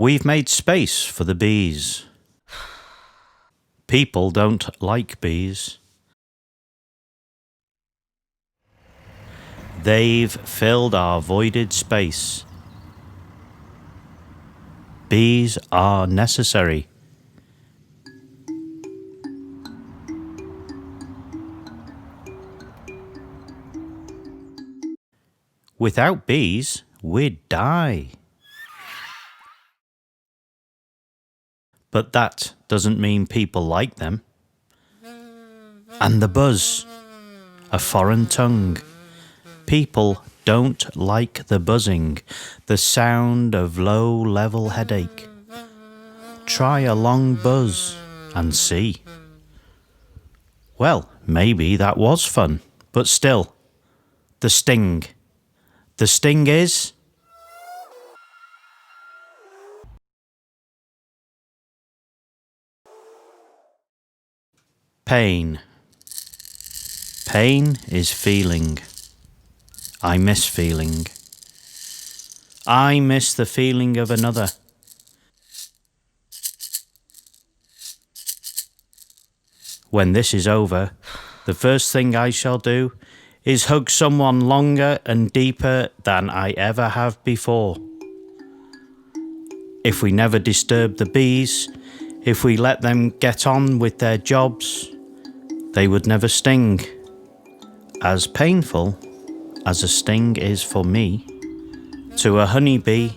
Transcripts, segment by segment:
We've made space for the bees. People don't like bees. They've filled our voided space. Bees are necessary. Without bees, we'd die. But that doesn't mean people like them. And the buzz, a foreign tongue. People don't like the buzzing, the sound of low-level headache. Try a long buzz and see. Well, maybe that was fun, but still, the sting. The sting is... pain. Pain is feeling. I miss feeling. I miss the feeling of another. When this is over, the first thing I shall do is hug someone longer and deeper than I ever have before. If we never disturb the bees, if we let them get on with their jobs, they would never sting. As painful as a sting is for me, to a honeybee,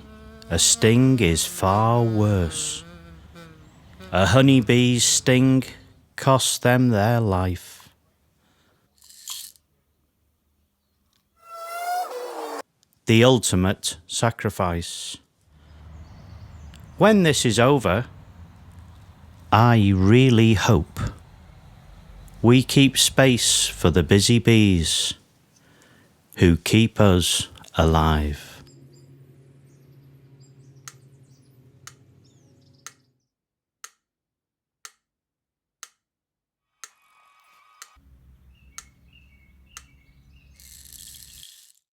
a sting is far worse. A honeybee's sting costs them their life. The ultimate sacrifice. When this is over, I really hope we keep space for the busy bees who keep us alive.